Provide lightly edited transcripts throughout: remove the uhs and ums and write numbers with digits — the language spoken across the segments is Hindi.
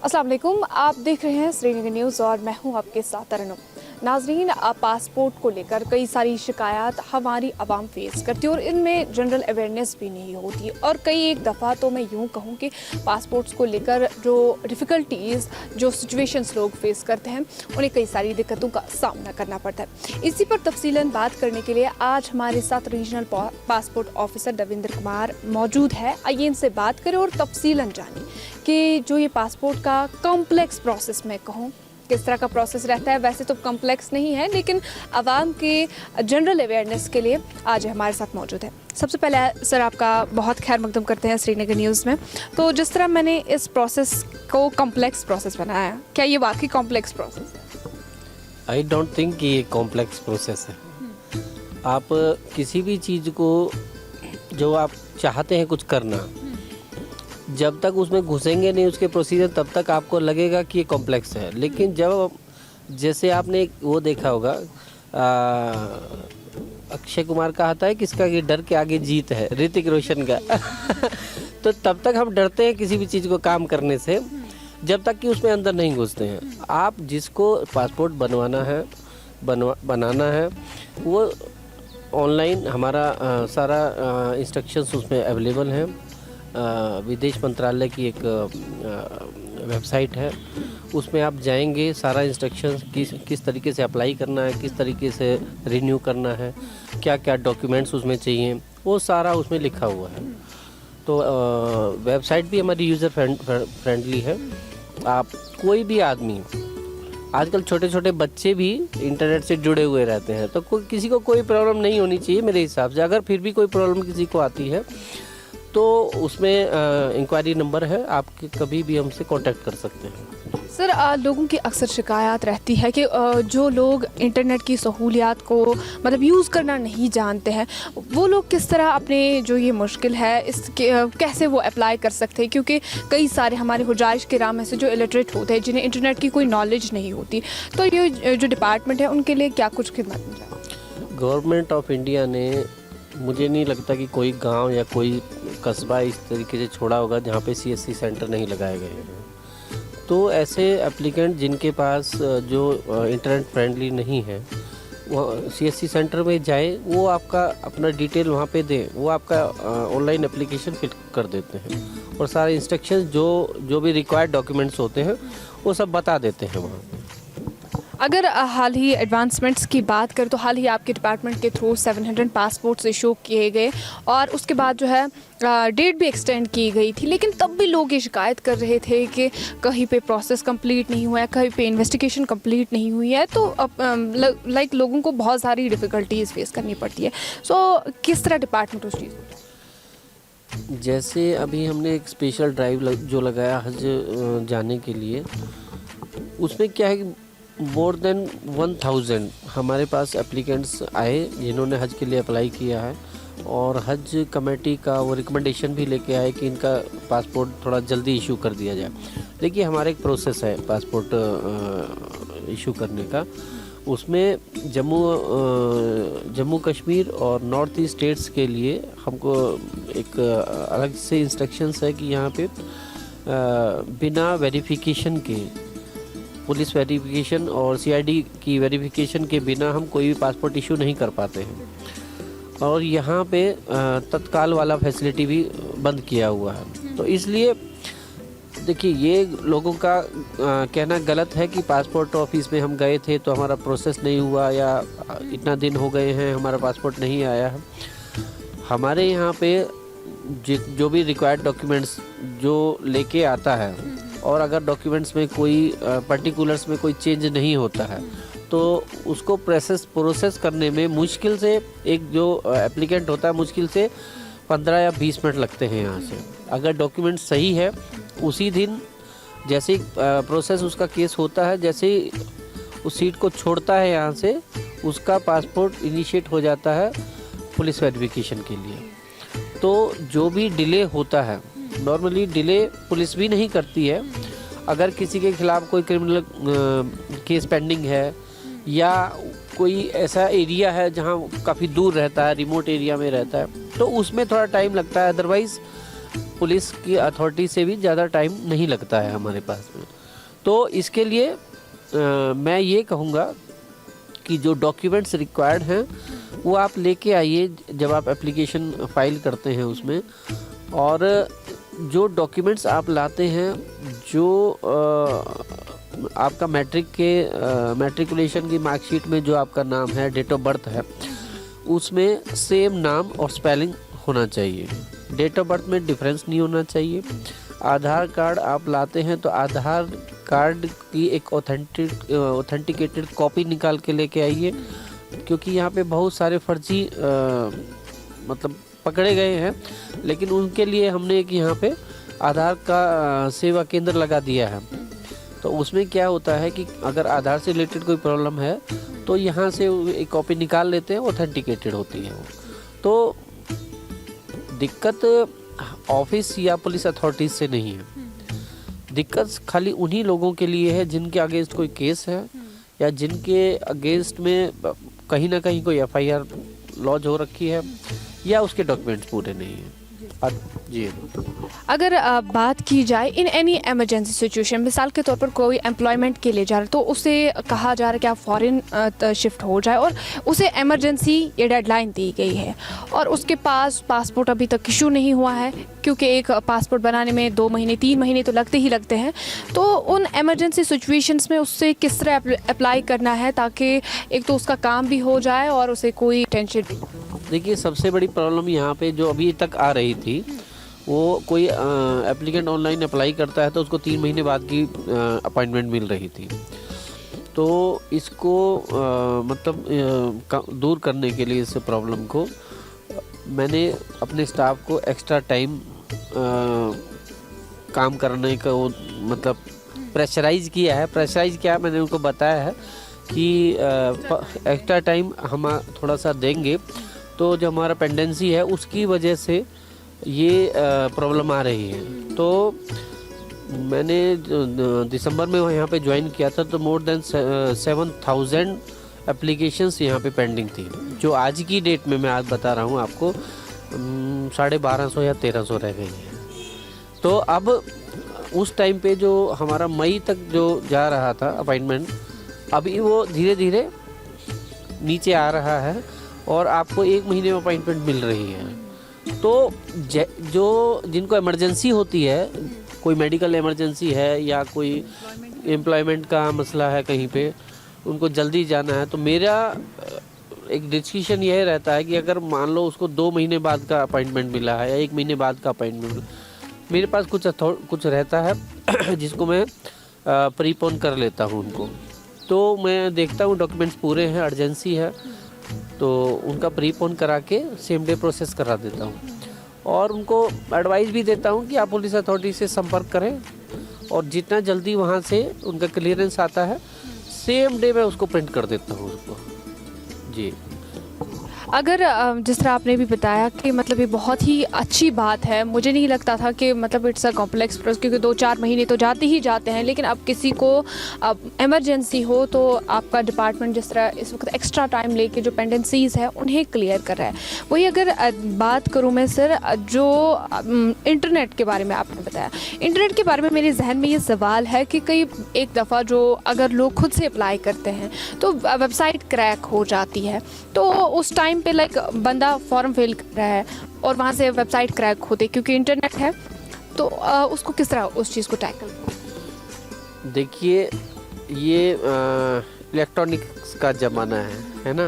अस्सलाम वालेकुम, आप देख रहे हैं श्रीनगर न्यूज़ और मैं हूं आपके साथ तरन्नुम। नाजरीन, पासपोर्ट को लेकर कई सारी शिकायत हमारी आवाम फेस करती है और इनमें जनरल अवेयरनेस भी नहीं होती और कई एक दफ़ा तो मैं यूं कहूं कि पासपोर्ट्स को लेकर जो डिफ़िकल्टीज़ जो सिचुएशंस लोग फेस करते हैं उन्हें कई सारी दिक्कतों का सामना करना पड़ता है। इसी पर तफसीलन बात करने के लिए आज हमारे साथ regional passport officer Ravindra Kumar मौजूद है। आइए इनसे बात करें और तफसीलन जानें कि जो ये पासपोर्ट का कॉम्प्लेक्स प्रोसेस मैं कहूँ किस तरह का प्रोसेस रहता है। वैसे तो कॉम्प्लेक्स नहीं है लेकिन आवाम के जनरल अवेयरनेस के लिए आज हमारे साथ मौजूद है। सबसे पहले सर आपका बहुत खैर मकदम करते हैं श्रीनगर न्यूज़ में। तो जिस तरह मैंने इस प्रोसेस को कॉम्प्लेक्स प्रोसेस बनाया, क्या ये वाकई कॉम्प्लेक्स प्रोसेस है? आई डोंट थिंक कि ये कॉम्प्लेक्स प्रोसेस है। आप किसी भी चीज़ को जो आप चाहते हैं कुछ करना, जब तक उसमें घुसेंगे नहीं उसके प्रोसीजर, तब तक आपको लगेगा कि ये कॉम्प्लेक्स है। लेकिन जब जैसे आपने एक वो देखा होगा, अक्षय कुमार का आता है किसका कि डर के आगे जीत है, ऋतिक रोशन का तो तब तक हम डरते हैं किसी भी चीज़ को काम करने से जब तक कि उसमें अंदर नहीं घुसते हैं। आप जिसको पासपोर्ट बनवाना है बनाना है वो ऑनलाइन हमारा सारा इंस्ट्रक्शंस उसमें अवेलेबल हैं। विदेश मंत्रालय की एक वेबसाइट है, उसमें आप जाएंगे, सारा इंस्ट्रक्शंस किस तरीके से अप्लाई करना है, किस तरीके से रिन्यू करना है, क्या क्या डॉक्यूमेंट्स उसमें चाहिए, वो सारा उसमें लिखा हुआ है। तो वेबसाइट भी हमारी यूज़र फ्रेंडली है। आप कोई भी आदमी, आजकल छोटे छोटे बच्चे भी इंटरनेट से जुड़े हुए रहते हैं, तो किसी को कोई प्रॉब्लम नहीं होनी चाहिए मेरे हिसाब से। अगर फिर भी कोई प्रॉब्लम किसी को आती है तो उसमें इंक्वायरी नंबर है, आप कभी भी हमसे कांटेक्ट कर सकते हैं। सर, लोगों की अक्सर शिकायत रहती है कि जो लोग इंटरनेट की सहूलियात को मतलब यूज़ करना नहीं जानते हैं, वो लोग किस तरह अपने जो ये मुश्किल है इसके कैसे वो अप्लाई कर सकते हैं, क्योंकि कई सारे हमारे हुजाइश के राम में से जो इलिटरेट होते हैं जिन्हें इंटरनेट की कोई नॉलेज नहीं होती, तो ये जो डिपार्टमेंट है उनके लिए क्या कुछ खिदमत मिल जाए? गवर्नमेंट ऑफ इंडिया ने, मुझे नहीं लगता कि कोई गांव या कोई कस्बा इस तरीके से छोड़ा होगा जहाँ पे CSC सेंटर नहीं लगाए गए हैं। तो ऐसे एप्लीकेंट जिनके पास जो इंटरनेट फ्रेंडली नहीं है, वो CSC सेंटर में जाए, वो आपका अपना डिटेल वहाँ पे दें, वो आपका ऑनलाइन एप्लीकेशन फिल कर देते हैं और सारे इंस्ट्रक्शंस जो भी रिक्वायर्ड डॉक्यूमेंट्स होते हैं वो सब बता देते हैं वहाँ पे। अगर हाल ही एडवांसमेंट्स की बात करें तो हाल ही आपके डिपार्टमेंट के थ्रू 700 पासपोर्ट्स इशू किए गए और उसके बाद जो है डेट भी एक्सटेंड की गई थी, लेकिन तब भी लोग ये शिकायत कर रहे थे कि कहीं पे प्रोसेस कंप्लीट नहीं हुआ है, कहीं पे इन्वेस्टिगेशन कंप्लीट नहीं हुई है। तो लाइक लोगों को बहुत सारी डिफ़िकल्टीज फेस करनी पड़ती है। सो किस तरह डिपार्टमेंट उस चीज़ को, जैसे अभी हमने एक स्पेशल ड्राइव जो लगाया हज जाने के लिए, उसमें क्या है कि मोर देन 1000 हमारे पास एप्लीकेंट्स आए जिन्होंने हज के लिए अप्लाई किया है और हज कमेटी का वो रिकमेंडेशन भी लेके आए कि इनका पासपोर्ट थोड़ा जल्दी इशू कर दिया जाए। देखिए, हमारा एक प्रोसेस है पासपोर्ट इशू करने का, उसमें जम्मू कश्मीर और नॉर्थ ईस्ट स्टेट्स के लिए हमको एक अलग से इंस्ट्रक्शंस है कि यहाँ पे बिना वेरिफिकेशन के, पुलिस वेरिफिकेशन और CID की वेरिफिकेशन के बिना हम कोई भी पासपोर्ट इशू नहीं कर पाते हैं। और यहाँ पे तत्काल वाला फैसिलिटी भी बंद किया हुआ है। तो इसलिए देखिए, ये लोगों का कहना गलत है कि पासपोर्ट ऑफिस में हम गए थे तो हमारा प्रोसेस नहीं हुआ या इतना दिन हो गए हैं हमारा पासपोर्ट नहीं आया है। हमारे यहाँ पे जो भी रिक्वायर्ड डॉक्यूमेंट्स जो लेके आता है और अगर डॉक्यूमेंट्स में कोई पर्टिकुलर्स में कोई चेंज नहीं होता है तो उसको प्रोसेस करने में मुश्किल से, एक जो एप्लीकेंट होता है, मुश्किल से 15 या 20 मिनट लगते हैं यहाँ से। अगर डॉक्यूमेंट सही है, उसी दिन जैसे ही प्रोसेस उसका केस होता है, जैसे ही उस सीट को छोड़ता है यहाँ से, उसका पासपोर्ट इनिशिएट हो जाता है पुलिस वेरिफिकेशन के लिए। तो जो भी डिले होता है, नॉर्मली डिले पुलिस भी नहीं करती है। अगर किसी के खिलाफ कोई क्रिमिनल केस पेंडिंग है या कोई ऐसा एरिया है जहां काफ़ी दूर रहता है, रिमोट एरिया में रहता है, तो उसमें थोड़ा टाइम लगता है। अदरवाइज़ पुलिस की अथॉरिटी से भी ज़्यादा टाइम नहीं लगता है हमारे पास में। तो इसके लिए मैं ये कहूँगा कि जो डॉक्यूमेंट्स रिक्वायर्ड हैं वो आप लेके आइए जब आप एप्लीकेशन फाइल करते हैं उसमें। और जो डॉक्यूमेंट्स आप लाते हैं, जो आपका मैट्रिकुलेशन की मार्कशीट में जो आपका नाम है, डेट ऑफ बर्थ है, उसमें सेम नाम और स्पेलिंग होना चाहिए। डेट ऑफ बर्थ में डिफरेंस नहीं होना चाहिए। आधार कार्ड आप लाते हैं तो आधार कार्ड की एक ऑथेंटिकेटेड कॉपी निकाल के लेके आइए, क्योंकि यहाँ पे बहुत सारे फर्जी मतलब पकड़े गए हैं। लेकिन उनके लिए हमने एक यहाँ पे आधार का सेवा केंद्र लगा दिया है। तो उसमें क्या होता है कि अगर आधार से रिलेटेड कोई प्रॉब्लम है तो यहाँ से एक कॉपी निकाल लेते हैं, ऑथेंटिकेटेड होती है वो। तो दिक्कत ऑफिस या पुलिस अथॉरिटीज़ से नहीं है, दिक्कत खाली उन्हीं लोगों के लिए है जिनके अगेंस्ट कोई केस है या जिनके अगेंस्ट में कहीं ना कहीं कोई एफआईआर लॉन्च हो रखी है या उसके डॉक्यूमेंट्स पूरे नहीं हैं। जी, अगर बात की जाए इन एनी इमरजेंसी सिचुएशन, मिसाल के तौर पर कोई एम्प्लॉयमेंट के लिए जा रहा है तो उसे कहा जा रहा है कि आप फॉरेन शिफ्ट हो जाए और उसे इमरजेंसी ये डेडलाइन दी गई है और उसके पास पासपोर्ट अभी तक इशू नहीं हुआ है, क्योंकि एक पासपोर्ट बनाने में 2 महीने 3 महीने तो लगते ही लगते हैं। तो उन इमरजेंसी सिचुएशंस में उससे किस तरह अप्लाई करना है ताकि एक तो उसका काम भी हो जाए और उसे कोई टेंशन। देखिए, सबसे बड़ी प्रॉब्लम यहाँ पे जो अभी तक आ रही थी, वो कोई एप्लीकेंट ऑनलाइन अप्लाई करता है तो उसको 3 महीने बाद की अपॉइंटमेंट मिल रही थी। तो इसको दूर करने के लिए इस प्रॉब्लम को मैंने अपने स्टाफ को एक्स्ट्रा टाइम काम करने का मतलब प्रेशराइज़ किया है। प्रेशराइज़ क्या, मैंने उनको बताया है कि एक्स्ट्रा टाइम हम थोड़ा सा देंगे तो जो हमारा पेंडेंसी है उसकी वजह से ये प्रॉब्लम आ रही है। तो मैंने दिसंबर में यहाँ पे ज्वाइन किया था तो मोर देन 7,000 एप्लीकेशंस यहाँ पे पेंडिंग थी, जो आज की डेट में मैं आज बता रहा हूँ आपको 1250 या 1300 रह गई है। तो अब उस टाइम पे जो हमारा मई तक जो जा रहा था अपॉइंटमेंट, अभी वो धीरे धीरे नीचे आ रहा है और आपको 1 महीने में अपॉइंटमेंट मिल रही है। तो जो जिनको इमरजेंसी होती है, कोई मेडिकल इमरजेंसी है या कोई एम्प्लॉयमेंट का मसला है कहीं पे, उनको जल्दी जाना है, तो मेरा एक डिसीजन यह रहता है कि अगर मान लो उसको 2 महीने बाद का अपॉइंटमेंट मिला है या 1 महीने बाद का अपॉइंटमेंट मिला, मेरे पास कुछ रहता है जिसको मैं प्रीपोन कर लेता हूँ उनको। तो मैं देखता हूँ डॉक्यूमेंट्स पूरे हैं, अर्जेंसी है, तो उनका प्रीपोन करा के सेम डे प्रोसेस करा देता हूँ। और उनको एडवाइस भी देता हूँ कि आप पुलिस अथॉरिटी से संपर्क करें और जितना जल्दी वहाँ से उनका क्लियरेंस आता है सेम डे मैं उसको प्रिंट कर देता हूँ उसको। जी, अगर जिस तरह आपने भी बताया कि मतलब ये बहुत ही अच्छी बात है, मुझे नहीं लगता था कि मतलब इट्स अ कॉम्प्लेक्स प्रोसेस, क्योंकि 2-4 महीने तो जाते ही जाते हैं। लेकिन अब किसी को अब इमरजेंसी हो तो आपका डिपार्टमेंट जिस तरह इस वक्त एक्स्ट्रा टाइम लेके जो पेंडेंसीज़ है उन्हें क्लियर कर रहा है। वही अगर बात करूँ मैं सर, जो इंटरनेट के बारे में आपने बताया, इंटरनेट के बारे में मेरे जहन में ये सवाल है कि कई एक दफ़ा जो अगर लोग खुद से अप्लाई करते हैं तो वेबसाइट क्रैक हो जाती है, तो उस टाइम पे लाइक बंदा फॉर्म फिल कर रहा है और वहाँ से वेबसाइट क्रैक होती क्योंकि इंटरनेट है, तो उसको किस तरह उस चीज़ को टैकल। देखिए, ये इलेक्ट्रॉनिक्स का ज़माना है ना,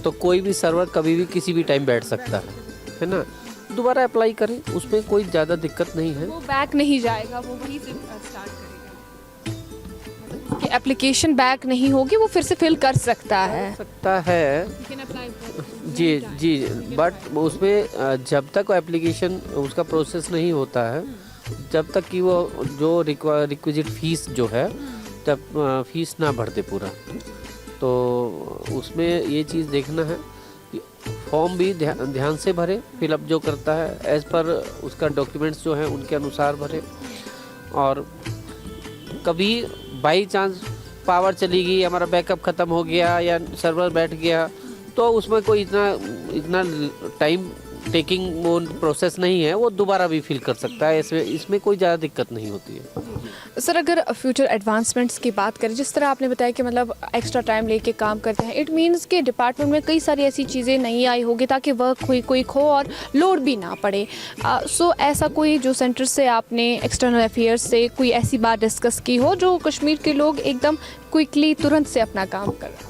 तो कोई भी सर्वर कभी भी किसी भी टाइम बैठ सकता है ना। दोबारा अप्लाई करें, उसमें कोई ज़्यादा दिक्कत नहीं है। वो बैक नहीं जाएगा, वो वहीं से स्टार्ट करेगा। कि एप्लीकेशन बैक नहीं होगी, वो फिर से फिल कर सकता है। जी, बट उसमें जब तक एप्लीकेशन उसका प्रोसेस नहीं होता है, जब तक कि वो जो रिक्विजिट फीस जो है, जब फीस ना भर दे पूरा, तो उसमें ये चीज़ देखना है कि फॉर्म भी ध्यान से भरे, फिलअप जो करता है एज़ पर उसका डॉक्यूमेंट्स जो हैं उनके अनुसार भरे। और कभी बाई चांस पावर चली गई, हमारा बैकअप ख़त्म हो गया या सर्वर बैठ गया, तो उसमें कोई इतना टाइम टेकिंग वो प्रोसेस नहीं है, वो दोबारा भी फिल कर सकता है। इसमें कोई ज़्यादा दिक्कत नहीं होती है। सर अगर फ्यूचर एडवांसमेंट्स की बात करें, जिस तरह आपने बताया कि मतलब एक्स्ट्रा टाइम लेके काम करते हैं, इट मीन्स कि डिपार्टमेंट में कई सारी ऐसी चीज़ें नहीं आई होगी ताकि वर्क क्विक हो और लोड भी ना पड़े। सो ऐसा कोई जो सेंटर से आपने एक्सटर्नल अफेयर्स से कोई ऐसी बात डिस्कस की हो जो कश्मीर के लोग एकदम क्विकली तुरंत से अपना काम कर रहे हैं?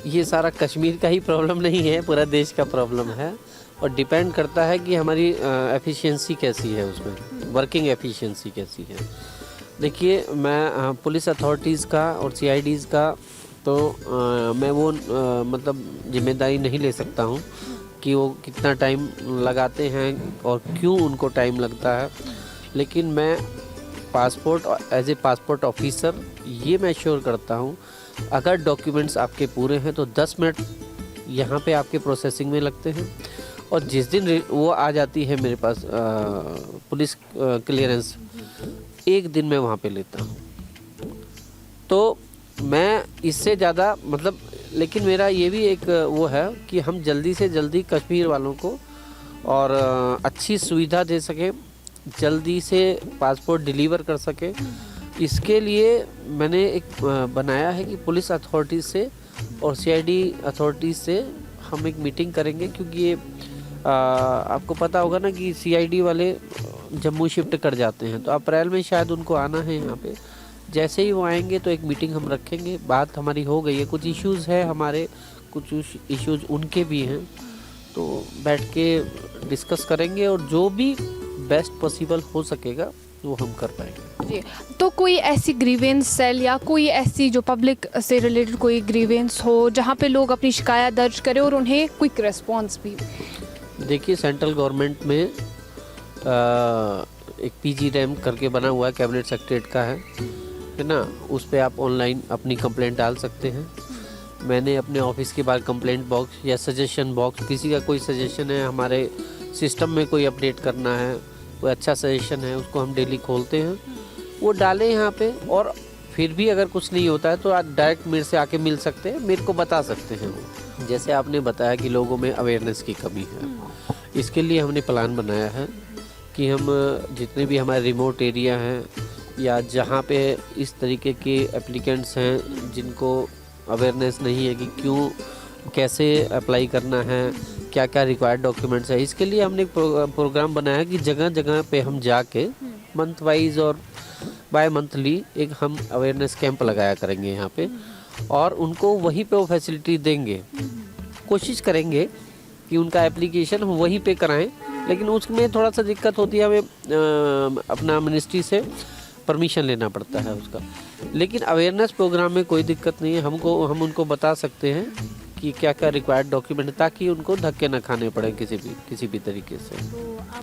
ये सारा कश्मीर का ही प्रॉब्लम नहीं है, पूरा देश का प्रॉब्लम है और डिपेंड करता है कि हमारी एफिशिएंसी कैसी है, उसमें वर्किंग एफिशिएंसी कैसी है। देखिए, मैं पुलिस अथॉरिटीज़ का और सीआईडीज़ का तो मैं वो मतलब जिम्मेदारी नहीं ले सकता हूँ कि वो कितना टाइम लगाते हैं और क्यों उनको टाइम लगता है, लेकिन मैं एज ए पासपोर्ट ऑफिसर ये मैं श्योर करता हूँ, अगर डॉक्यूमेंट्स आपके पूरे हैं तो 10 मिनट यहाँ पे आपके प्रोसेसिंग में लगते हैं और जिस दिन वो आ जाती है मेरे पास पुलिस क्लियरेंस, 1 दिन मैं वहाँ पे लेता हूँ। तो मैं इससे ज़्यादा मतलब, लेकिन मेरा ये भी एक वो है कि हम जल्दी से जल्दी कश्मीर वालों को और अच्छी सुविधा दे सकें, जल्दी से पासपोर्ट डिलीवर कर सकें। इसके लिए मैंने एक बनाया है कि पुलिस अथॉरिटीज़ से और सीआईडी अथॉरिटीज़ से हम एक मीटिंग करेंगे, क्योंकि ये आपको पता होगा ना कि सीआईडी वाले जम्मू शिफ्ट कर जाते हैं, तो अप्रैल में शायद उनको आना है यहाँ पे। जैसे ही वो आएंगे तो एक मीटिंग हम रखेंगे। बात हमारी हो गई है, कुछ इश्यूज़ है हमारे, कुछ इश्यूज़ उनके भी हैं, तो बैठ के डिस्कस करेंगे और जो भी बेस्ट पॉसिबल हो सकेगा वो हम कर पाएंगे। जी, तो कोई ऐसी ग्रीवेंस सेल या कोई ऐसी जो पब्लिक से रिलेटेड कोई ग्रीवेंस हो जहाँ पे लोग अपनी शिकायत दर्ज करें और उन्हें क्विक रिस्पॉन्स भी? देखिए, सेंट्रल गवर्नमेंट में एक पीजी रैम करके बना हुआ है, कैबिनेट सेक्रेटरीट का है ना, उस पर आप ऑनलाइन अपनी कंप्लेंट डाल सकते हैं। मैंने अपने ऑफिस के बाहर कंप्लेंट बॉक्स या सजेशन बॉक्स, किसी का कोई सजेशन है, हमारे सिस्टम में कोई अपडेट करना है, कोई अच्छा सजेशन है, उसको हम डेली खोलते हैं, वो डालें यहाँ पे। और फिर भी अगर कुछ नहीं होता है तो आप डायरेक्ट मेरे से आके मिल सकते हैं, मेरे को बता सकते हैं वो। जैसे आपने बताया कि लोगों में अवेयरनेस की कमी है, इसके लिए हमने प्लान बनाया है कि हम जितने भी हमारे रिमोट एरिया हैं या जहाँ पे इस तरीके के एप्लीकेंट्स हैं जिनको अवेयरनेस नहीं है कि क्यों कैसे अप्लाई करना है, क्या क्या रिक्वायर्ड डॉक्यूमेंट्स है, इसके लिए हमने एक प्रोग्राम बनाया कि जगह जगह पे हम जाके मंथ वाइज और बाय मंथली एक हम अवेयरनेस कैंप लगाया करेंगे यहाँ पे, और उनको वहीं पे वो फैसिलिटी देंगे। कोशिश करेंगे कि उनका एप्लीकेशन हम वहीं पे कराएं, लेकिन उसमें थोड़ा सा दिक्कत होती है, हमें अपना मिनिस्ट्री से परमिशन लेना पड़ता है उसका। लेकिन अवेयरनेस प्रोग्राम में कोई दिक्कत नहीं है, हम उनको बता सकते हैं कि क्या क्या रिक्वायर्ड डॉक्यूमेंट, ताकि उनको धक्के न खाने पड़े किसी भी तरीके से।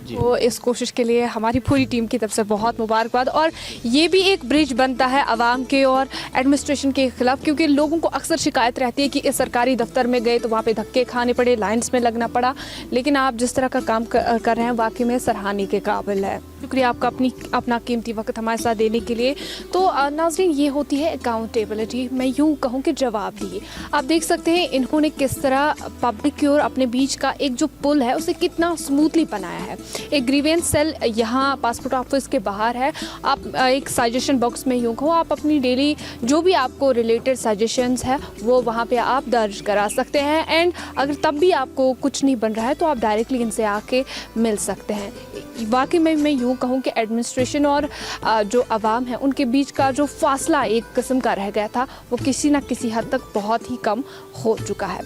तो इस कोशिश के लिए हमारी पूरी टीम की तरफ से बहुत मुबारकबाद। और ये भी एक ब्रिज बनता है आवाम के और एडमिनिस्ट्रेशन के खिलाफ, क्योंकि लोगों को अक्सर शिकायत रहती है कि इस सरकारी दफ्तर में गए तो वहाँ पे धक्के खाने पड़े, लाइंस में लगना पड़ा, लेकिन आप जिस तरह का काम कर रहे हैं वाकई में सराहनीय के काबिल है। शुक्रिया आपका अपना कीमती वक्त हमारे साथ देने के लिए। तो नाज़रीन, ये होती है अकाउंटेबिलिटी, मैं यूँ कहूँ कि जवाबदेही। आप देख सकते हैं इन्होंने किस तरह पब्लिक की और अपने बीच का एक जो पुल है उसे कितना स्मूथली बनाया है। एक ग्रीवेंस सेल यहाँ पासपोर्ट ऑफिस के बाहर है। आप एक सजेशन बॉक्स में यूँ कहो, आप अपनी डेली जो भी आपको रिलेटेड सजेशंस है वो वहाँ पे आप दर्ज करा सकते हैं। एंड अगर तब भी आपको कुछ नहीं बन रहा है तो आप डायरेक्टली इनसे आके मिल सकते हैं। वाकई में मैं यूँ कहूँ कि एडमिनिस्ट्रेशन और जो आवाम है उनके बीच का जो फासला एक किस्म का रह गया था वो किसी न किसी हद तक बहुत ही कम हो चुका है।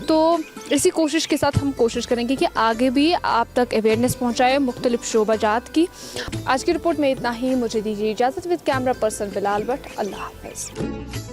तो इसी कोशिश के साथ हम कोशिश करेंगे कि आगे भी आप तक अवेयरनेस पहुँचाए मुख्तलिफ शोबाजात की। आज की रिपोर्ट में इतना ही, मुझे दीजिए इजाज़त। With camera person Bilal Bhatt, अल्लाह हाफ़िज़।